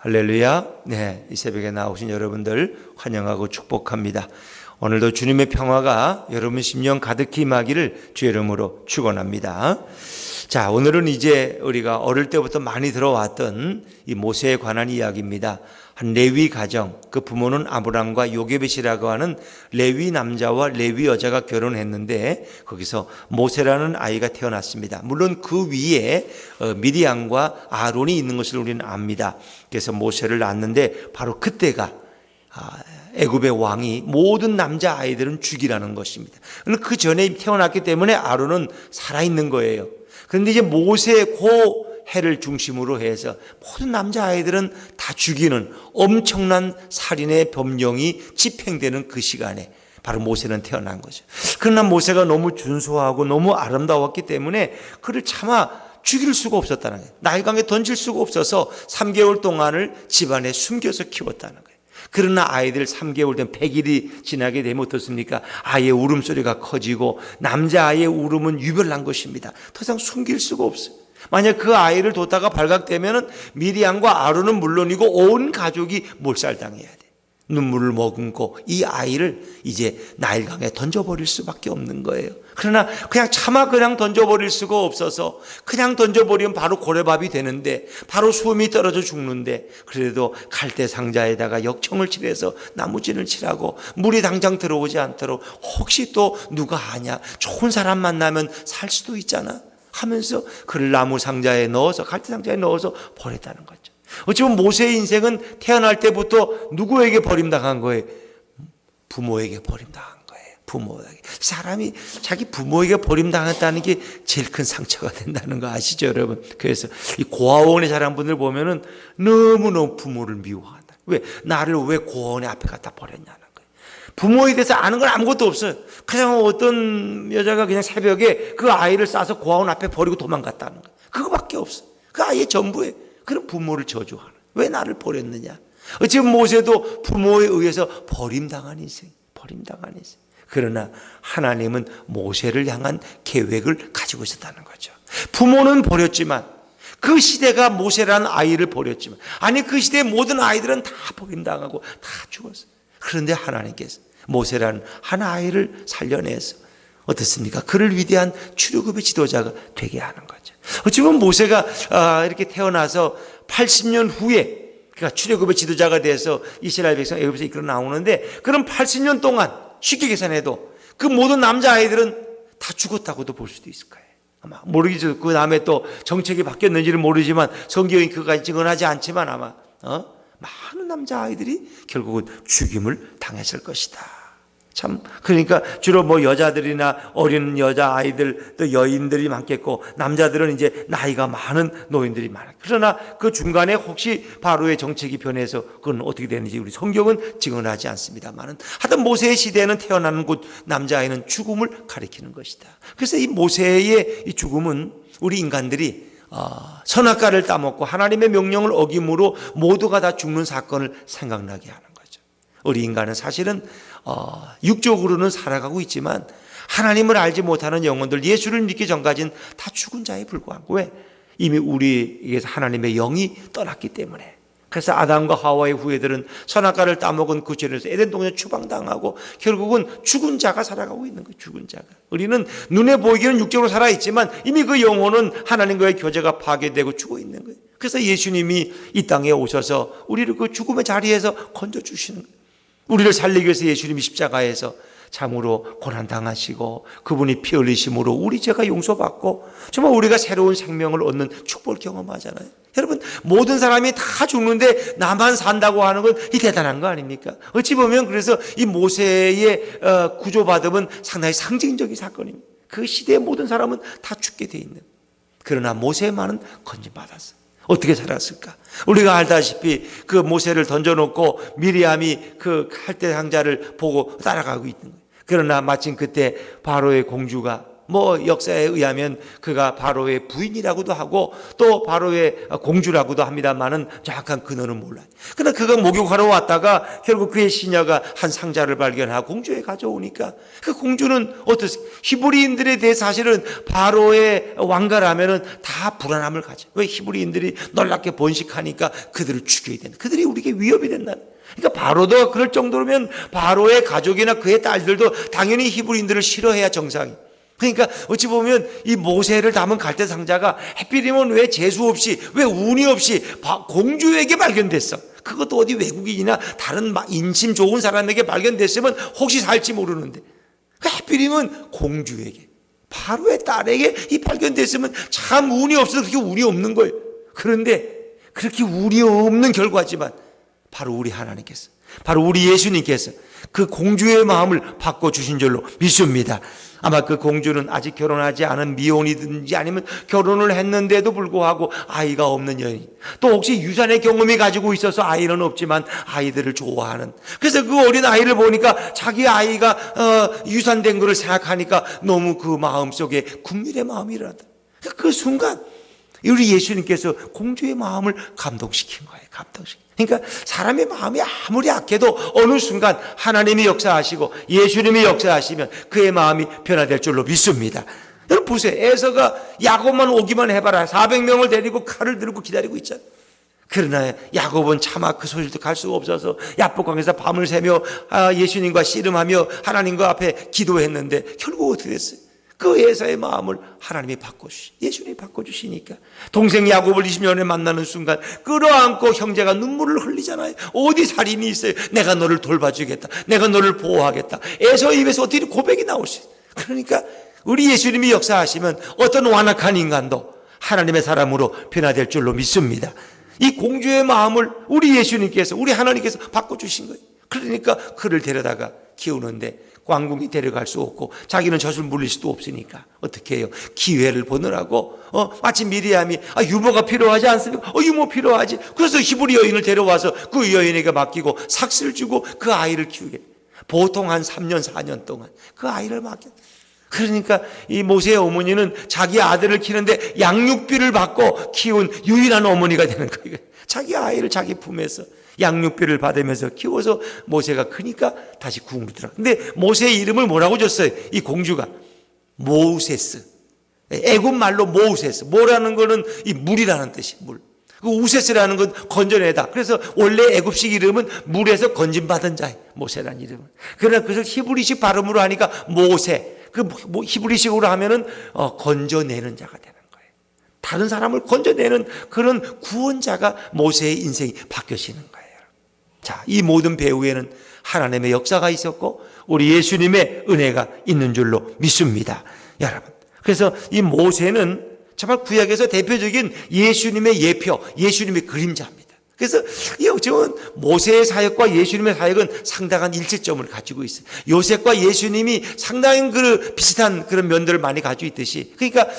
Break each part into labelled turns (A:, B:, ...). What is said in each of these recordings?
A: 할렐루야. 네, 이 새벽에 나오신 여러분들 환영하고 축복합니다. 오늘도 주님의 평화가 여러분 심령 가득히 임하기를 주의 이름으로 축원합니다. 자, 오늘은 이제 우리가 어릴 때부터 많이 들어왔던 이 모세에 관한 이야기입니다. 한 레위 가정, 그 부모는 아브람과 요게벳이라고 하는 레위 남자와 레위 여자가 결혼했는데 거기서 모세라는 아이가 태어났습니다. 물론 그 위에 미리암과 아론이 있는 것을 우리는 압니다. 그래서 모세를 낳았는데 바로 그때가 애굽의 왕이 모든 남자 아이들은 죽이라는 것입니다. 그 전에 태어났기 때문에 아론은 살아있는 거예요. 그런데 이제 모세의 해를 중심으로 해서 모든 남자아이들은 다 죽이는 엄청난 살인의 법령이 집행되는 그 시간에 바로 모세는 태어난 거죠. 그러나 모세가 너무 준수하고 너무 아름다웠기 때문에 그를 차마 죽일 수가 없었다는 거예요. 나일강에 던질 수가 없어서 3개월 동안을 집안에 숨겨서 키웠다는 거예요. 그러나 아이들 3개월 된 100일이 지나게 되면 어떻습니까? 아이의 울음소리가 커지고 남자아이의 울음은 유별난 것입니다. 더 이상 숨길 수가 없어요. 만약 그 아이를 뒀다가 발각되면 미리암과 아론은 물론이고 온 가족이 몰살당해야 돼. 눈물을 머금고 이 아이를 이제 나일강에 던져버릴 수밖에 없는 거예요. 그러나 그냥 던져버릴 수가 없어서 그냥 던져버리면 바로 고래밥이 되는데 바로 숨이 떨어져 죽는데 그래도 갈대 상자에다가 역청을 칠해서 나무진을 칠하고 물이 당장 들어오지 않도록 혹시 또 누가 아냐 좋은 사람 만나면 살 수도 있잖아 하면서 그를 나무 상자에 넣어서 갈대 상자에 넣어서 버렸다는 거죠. 어찌보면 모세의 인생은 태어날 때부터 누구에게 버림당한 거예요? 부모에게 버림당한 거예요. 부모에게. 사람이 자기 부모에게 버림당했다는 게 제일 큰 상처가 된다는 거 아시죠, 여러분? 그래서 이 고아원에 자란 분들 보면은 너무너무 부모를 미워한다. 왜? 나를 왜 고아원에 앞에 갖다 버렸냐는 거예요. 부모에 대해서 아는 건 아무것도 없어요. 그냥 어떤 여자가 그냥 새벽에 그 아이를 싸서 고아원 앞에 버리고 도망갔다는 거예요. 그거밖에 없어요. 그 아이의 전부예요. 그런 부모를 저주하는. 왜 나를 버렸느냐? 어찌보면 모세도 부모에 의해서 버림당한 인생. 그러나 하나님은 모세를 향한 계획을 가지고 있었다는 거죠. 부모는 버렸지만 그 시대가 모세라는 아이를 버렸지만 그 시대의 모든 아이들은 다 버림당하고 다 죽었어요. 그런데 하나님께서 모세라는 한 아이를 살려내서 어떻습니까? 그를 위대한 출애굽의 지도자가 되게 하는 거죠. 어찌보면 모세가 이렇게 태어나서 80년 후에 그러니까 출애굽의 지도자가 돼서 이스라엘 백성 애굽에서 이끌어 나오는데 그럼 80년 동안 쉽게 계산해도 그 모든 남자아이들은 다 죽었다고도 볼 수도 있을 거예요. 아마 모르겠죠. 그 다음에 또 정책이 바뀌었는지는 모르지만 성경이 그까지 증언하지 않지만 아마 많은 남자아이들이 결국은 죽임을 당했을 것이다. 참 그러니까 주로 여자들이나 어린 여자아이들 또 여인들이 많겠고 남자들은 이제 나이가 많은 노인들이 많아요. 그러나 그 중간에 혹시 바로의 정책이 변해서 그건 어떻게 되는지 우리 성경은 증언하지 않습니다만은 하여튼 모세의 시대에는 태어나는 곧 남자아이는 죽음을 가리키는 것이다. 그래서 이 모세의 이 죽음은 우리 인간들이 선악과를 따먹고 하나님의 명령을 어김으로 모두가 다 죽는 사건을 생각나게 하는 거죠. 우리 인간은 사실은 육적으로는 살아가고 있지만 하나님을 알지 못하는 영혼들 예수를 믿기 전까지는 다 죽은 자에 불과하고 왜? 이미 우리에게서 하나님의 영이 떠났기 때문에. 그래서 아담과 하와의 후예들은 선악과를 따먹은 그 죄에서 에덴 동산에 추방당하고 결국은 죽은 자가 살아가고 있는 거예요. 죽은 자가. 우리는 눈에 보이기는 육적으로 살아있지만 이미 그 영혼은 하나님과의 교제가 파괴되고 죽어 있는 거예요. 그래서 예수님이 이 땅에 오셔서 우리를 그 죽음의 자리에서 건져주시는 거예요. 우리를 살리기 위해서 예수님이 십자가에서 참으로 고난당하시고 그분이 피 흘리심으로 우리 죄가 용서받고 정말 우리가 새로운 생명을 얻는 축복을 경험하잖아요. 여러분 모든 사람이 다 죽는데 나만 산다고 하는 건 이 대단한 거 아닙니까? 어찌 보면 그래서 이 모세의 구조받음은 상당히 상징적인 사건입니다. 그 시대의 모든 사람은 다 죽게 돼 있는. 그러나 모세만은 건진받았어요. 어떻게 살았을까? 우리가 알다시피 그 모세를 던져놓고 미리암이 그 갈대 상자를 보고 따라가고 있는 거예요. 그러나 마침 그때 바로의 공주가 뭐 역사에 의하면 그가 바로의 부인이라고도 하고 또 바로의 공주라고도 합니다만은 정확한 근원은 몰라요. 그러나 그가 목욕하러 왔다가 결국 그의 시녀가 한 상자를 발견하고 공주에 가져오니까 그 공주는 어떻습니까? 히브리인들에 대해 사실은 바로의 왕가라면은 다 불안함을 가져. 왜? 히브리인들이 놀랍게 번식하니까 그들을 죽여야 된다. 그들이 우리에게 위협이 된다. 그러니까 바로도 그럴 정도면 바로의 가족이나 그의 딸들도 당연히 히브리인들을 싫어해야 정상이. 그러니까 어찌 보면 이 모세를 담은 갈대 상자가 하필이면 왜 재수 없이, 왜 운이 없이 공주에게 발견됐어. 그것도 어디 외국인이나 다른 인심 좋은 사람에게 발견됐으면 혹시 살지 모르는데 하필이면 공주에게, 바로의 딸에게 이 발견됐으면 참 운이 없어서 그렇게 운이 없는 거예요. 그런데 그렇게 운이 없는 결과지만 바로 우리 하나님께서, 바로 우리 예수님께서 그 공주의 마음을 바꿔주신 줄로 믿습니다. 아마 그 공주는 아직 결혼하지 않은 미혼이든지 아니면 결혼을 했는데도 불구하고 아이가 없는 여인, 또 혹시 유산의 경험이 가지고 있어서 아이는 없지만 아이들을 좋아하는, 그래서 그 어린 아이를 보니까 자기 아이가 유산된 것을 생각하니까 너무 그 마음속에 국민의 마음이 일어났다. 그 순간 우리 예수님께서 공주의 마음을 감동시킨 거예요. 감동시킨. 그러니까 사람의 마음이 아무리 악해도 어느 순간 하나님이 역사하시고 예수님이 역사하시면 그의 마음이 변화될 줄로 믿습니다. 여러분 보세요. 에서가 야곱만 오기만 해봐라. 400명을 데리고 칼을 들고 기다리고 있잖아요. 그러나 야곱은 차마 그 소리도 갈 수가 없어서 야복강에서 밤을 새며 예수님과 씨름하며 하나님과 앞에 기도했는데 결국 어떻게 됐어요? 그 에서의 마음을 하나님이 예수님이 바꿔주시니까 동생 야곱을 20년에 만나는 순간 끌어안고 형제가 눈물을 흘리잖아요. 어디 살인이 있어요? 내가 너를 돌봐주겠다. 내가 너를 보호하겠다. 에서 입에서 어떻게 고백이 나올 수 있어요? 그러니까 우리 예수님이 역사하시면 어떤 완악한 인간도 하나님의 사람으로 변화될 줄로 믿습니다. 이 공주의 마음을 우리 예수님께서, 우리 하나님께서 바꿔주신 거예요. 그러니까 그를 데려다가 키우는데 왕궁이 데려갈 수 없고 자기는 젖을 물릴 수도 없으니까 어떻게 해요? 기회를 보느라고 마치 미리암이 유모가 필요하지 않습니까? 유모 필요하지. 그래서 히브리 여인을 데려와서 그 여인에게 맡기고 삭스를 주고 그 아이를 키우게. 보통 한 3년 4년 동안 그 아이를 맡겨. 그러니까 이 모세의 어머니는 자기 아들을 키우는데 양육비를 받고 키운 유일한 어머니가 되는 거예요. 자기 아이를 자기 품에서 양육비를 받으면서 키워서 모세가 크니까 다시 궁으로 들어가. 근데 모세의 이름을 뭐라고 줬어요? 이 공주가 모우세스. 애굽 말로 모우세스. 모라는 거는 이 물이라는 뜻이 물. 그 우세스라는 건 건져내다. 그래서 원래 애굽식 이름은 물에서 건진받은 자예요. 모세라는 이름은. 그러나 그래서 히브리식 발음으로 하니까 모세. 그 히브리식으로 하면은 건져내는 자가 되는 거예요. 다른 사람을 건져내는 그런 구원자가 모세의 인생이 바뀌어지는 거예요. 자, 이 모든 배후에는 하나님의 역사가 있었고 우리 예수님의 은혜가 있는 줄로 믿습니다. 여러분. 그래서 이 모세는 정말 구약에서 대표적인 예수님의 예표, 예수님의 그림자입니다. 그래서 이 어쩌면 모세의 사역과 예수님의 사역은 상당한 일치점을 가지고 있어요. 요셉과 예수님이 상당히 비슷한 그런 면들을 많이 가지고 있듯이, 그러니까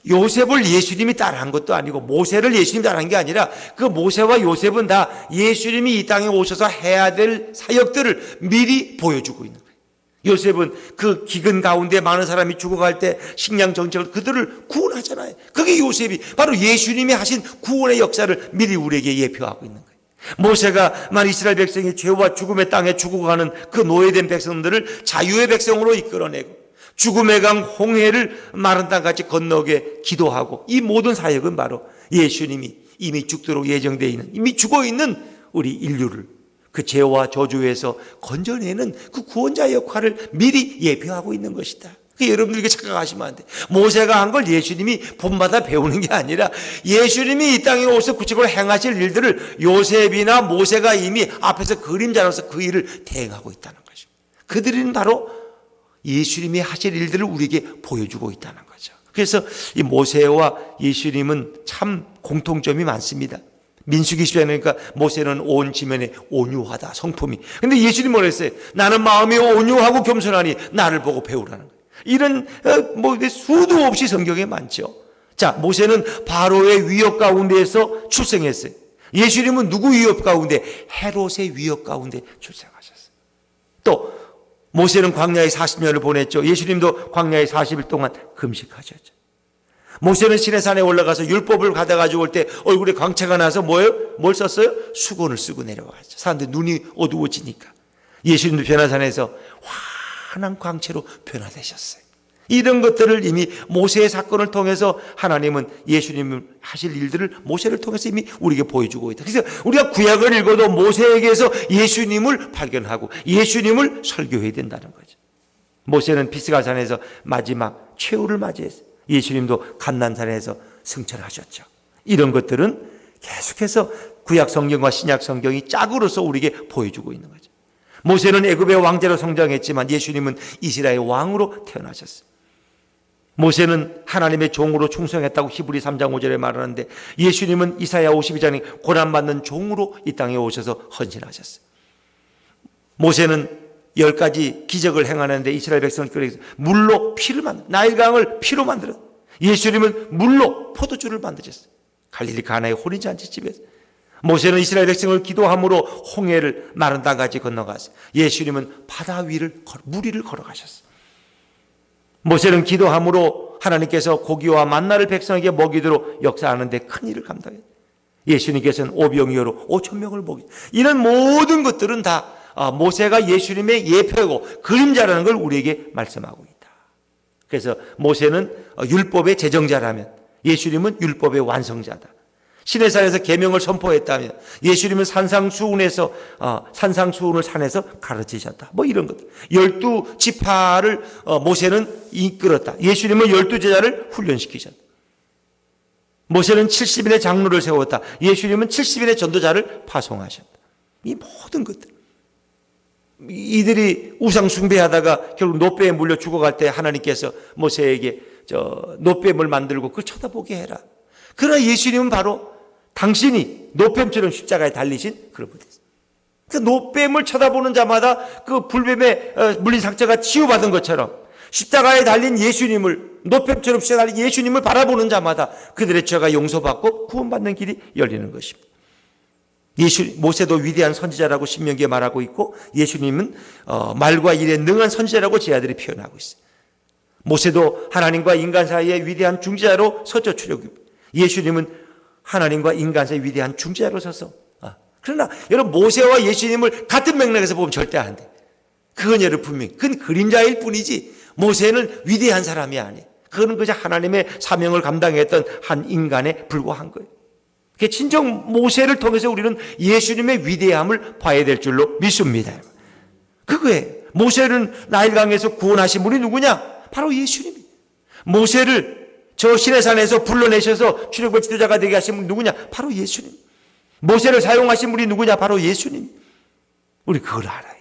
A: 요셉을 예수님이 따라한 것도 아니고 모세를 예수님이 따라한 게 아니라 그 모세와 요셉은 다 예수님이 이 땅에 오셔서 해야 될 사역들을 미리 보여주고 있는 거예요. 요셉은 그 기근 가운데 많은 사람이 죽어갈 때 식량 정책을 그들을 구원하잖아요. 그게 요셉이 바로 예수님이 하신 구원의 역사를 미리 우리에게 예표하고 있는 거예요. 모세가 만 이스라엘 백성이 죄와 죽음의 땅에 죽어가는 그 노예된 백성들을 자유의 백성으로 이끌어내고 죽음의 강 홍해를 마른 땅같이 건너게 기도하고, 이 모든 사역은 바로 예수님이 이미 죽도록 예정되어 있는, 이미 죽어있는 우리 인류를 그 죄와 저주에서 건져내는 그 구원자 역할을 미리 예표하고 있는 것이다. 여러분들에게 착각하시면 안 돼. 모세가 한 걸 예수님이 본받아 배우는 게 아니라 예수님이 이 땅에 오셔서 구체적으로 행하실 일들을 요셉이나 모세가 이미 앞에서 그림자로서 그 일을 대행하고 있다는 것입니다. 그들은 바로 예수님이 하실 일들을 우리에게 보여주고 있다는 거죠. 그래서 이 모세와 예수님은 참 공통점이 많습니다. 민수기 10장에 그러니까 모세는 온 지면에 온유하다, 성품이. 근데 예수님 뭐라 했어요? 나는 마음이 온유하고 겸손하니 나를 보고 배우라는 거예요. 이런 수도 없이 성경에 많죠. 자, 모세는 바로의 위협 가운데에서 출생했어요. 예수님은 누구 위협 가운데? 헤롯의 위협 가운데 출생하셨어요. 또 모세는 광야에 40년을 보냈죠. 예수님도 광야에 40일 동안 금식하셨죠. 모세는 시내산에 올라가서 율법을 가져가지고 올 때 얼굴에 광채가 나서 뭐예요? 뭘 썼어요? 수건을 쓰고 내려왔죠. 사람들 눈이 어두워지니까. 예수님도 변화산에서 환한 광채로 변화되셨어요. 이런 것들을 이미 모세의 사건을 통해서 하나님은 예수님을 하실 일들을 모세를 통해서 이미 우리에게 보여주고 있다. 그래서 우리가 구약을 읽어도 모세에게서 예수님을 발견하고 예수님을 설교해야 된다는 거죠. 모세는 피스가산에서 마지막 최후를 맞이했어요. 예수님도 감난산에서 승천하셨죠. 이런 것들은 계속해서 구약 성경과 신약 성경이 짝으로서 우리에게 보여주고 있는 거죠. 모세는 애굽의 왕제로 성장했지만 예수님은 이스라엘 왕으로 태어나셨어요. 모세는 하나님의 종으로 충성했다고 히브리 3장 5절에 말하는데 예수님은 이사야 52장에 고난받는 종으로 이 땅에 오셔서 헌신하셨어요. 모세는 10가지 기적을 행하는데 이스라엘 백성을 끌어서 물로 피를 만들어 나일강을 피로 만들어 예수님은 물로 포도주를 만드셨어요. 갈릴리 가나의 혼인잔치집에서 모세는 이스라엘 백성을 기도함으로 홍해를 마른 땅까지 건너갔어요. 예수님은 바다 위를 물 위를 걸어가셨어요. 모세는 기도함으로 하나님께서 고기와 만나를 백성에게 먹이도록 역사하는데 큰 일을 감당했어요. 예수님께서는 오병이어로 5,000명을 먹이셨어요. 이런 모든 것들은 다 모세가 예수님의 예표고 그림자라는 걸 우리에게 말씀하고 있다. 그래서 모세는 율법의 제정자라면 예수님은 율법의 완성자다. 시내산에서 계명을 선포했다면 예수님은 산상수훈에서 산상수훈을 산에서 가르치셨다. 뭐 이런 것들. 12지파를 모세는 이끌었다. 예수님은 12제자를 훈련시키셨다. 모세는 70인의 장로를 세웠다. 예수님은 70인의 전도자를 파송하셨다. 이 모든 것들. 이들이 우상 숭배하다가 결국 노뱀에 물려 죽어갈 때 하나님께서 모세에게 노뱀을 만들고 그걸 쳐다보게 해라. 그러나 예수님은 바로 당신이 노뱀처럼 십자가에 달리신 그런 분이었어요. 그 노뱀을 쳐다보는 자마다 그 불뱀에 물린 상처가 치유받은 것처럼 십자가에 달린 예수님을 노뱀처럼 십자가에 달린 예수님을 바라보는 자마다 그들의 죄가 용서받고 구원받는 길이 열리는 것입니다. 모세도 위대한 선지자라고 신명기에 말하고 있고 예수님은 말과 일에 능한 선지자라고 제 아들이 표현하고 있어요. 모세도 하나님과 인간 사이의 위대한 중재자로 서죠. 출애굽. 예수님은 하나님과 인간 사이의 위대한 중재자로 서서 그러나 여러분 모세와 예수님을 같은 맥락에서 보면 절대 안 돼. 그건 여러분 분명히 그건 그림자일 뿐이지 모세는 위대한 사람이 아니에요. 그거는 그저 하나님의 사명을 감당했던 한 인간에 불과한 거예요. 진정 모세를 통해서 우리는 예수님의 위대함을 봐야 될 줄로 믿습니다. 그거예요. 모세는 나일강에서 구원하신 분이 누구냐? 바로 예수님이에요. 모세를 저 시내산에서 불러내셔서 출애굽의 지도자가 되게 하신 분이 누구냐? 바로 예수님. 모세를 사용하신 분이 누구냐? 바로 예수님. 우리 그걸 알아야 돼.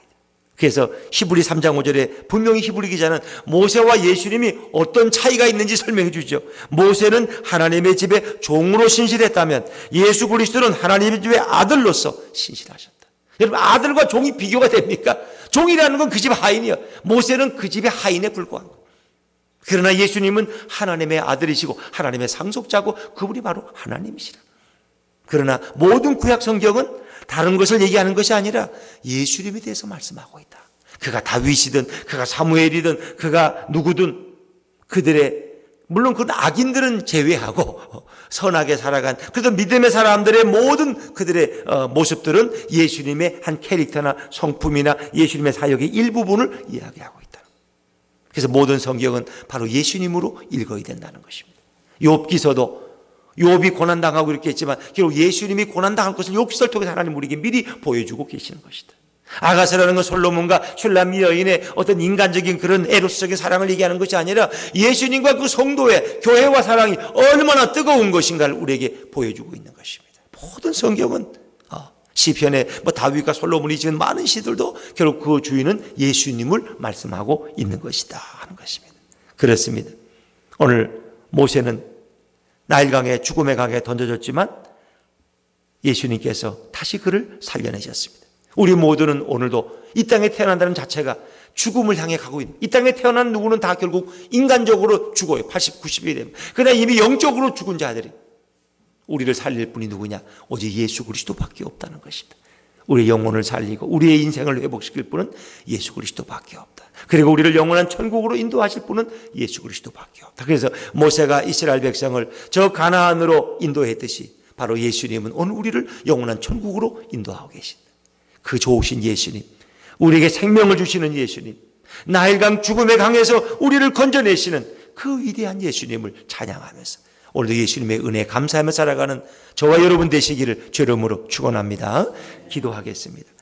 A: 그래서 히브리 3장 5절에 분명히 히브리 기자는 모세와 예수님이 어떤 차이가 있는지 설명해 주죠. 모세는 하나님의 집에 종으로 신실했다면 예수 그리스도는 하나님의 집의 아들로서 신실하셨다. 여러분 아들과 종이 비교가 됩니까? 종이라는 건 그 집 하인이요. 모세는 그 집의 하인에 불과한 거예요. 그러나 예수님은 하나님의 아들이시고 하나님의 상속자고 그분이 바로 하나님이시라. 그러나 모든 구약 성경은 다른 것을 얘기하는 것이 아니라 예수님에 대해서 말씀하고 있다. 그가 다윗이든 그가 사무엘이든 그가 누구든 그들의 물론 그 악인들은 제외하고 선하게 살아간 그래도 믿음의 사람들의 모든 그들의 모습들은 예수님의 한 캐릭터나 성품이나 예수님의 사역의 일부분을 이야기하고 있다. 그래서 모든 성경은 바로 예수님으로 읽어야 된다는 것입니다. 욥기서도 욥이 고난당하고 이렇게 했지만 결국 예수님이 고난당할 것을 욥기서를 통해서 하나님 우리에게 미리 보여주고 계시는 것이다. 아가서라는 건 솔로몬과 슐람미 여인의 어떤 인간적인 그런 에로스적인 사랑을 얘기하는 것이 아니라 예수님과 그 성도의 교회와 사랑이 얼마나 뜨거운 것인가를 우리에게 보여주고 있는 것입니다. 모든 성경은 시편에 다윗과 솔로몬이 지은 많은 시들도 결국 그 주인은 예수님을 말씀하고 있는 것이다 하는 것입니다. 그렇습니다. 오늘 모세는 나일강에 죽음의 강에 던져졌지만 예수님께서 다시 그를 살려내셨습니다. 우리 모두는 오늘도 이 땅에 태어난다는 자체가 죽음을 향해 가고 있는 이 땅에 태어난 누구는 다 결국 인간적으로 죽어요. 80, 90이 되면. 그러나 이미 영적으로 죽은 자들이 우리를 살릴 분이 누구냐? 오직 예수 그리스도밖에 없다는 것입니다. 우리의 영혼을 살리고 우리의 인생을 회복시킬 분은 예수 그리스도밖에 없다. 그리고 우리를 영원한 천국으로 인도하실 분은 예수 그리스도밖에 없다. 그래서 모세가 이스라엘 백성을 저 가나안으로 인도했듯이 바로 예수님은 오늘 우리를 영원한 천국으로 인도하고 계신다. 그 좋으신 예수님, 우리에게 생명을 주시는 예수님, 나일강 죽음의 강에서 우리를 건져내시는 그 위대한 예수님을 찬양하면서 오늘도 예수님의 은혜에 감사하며 살아가는 저와 여러분 되시기를 주의 이름으로 축원합니다. 기도하겠습니다.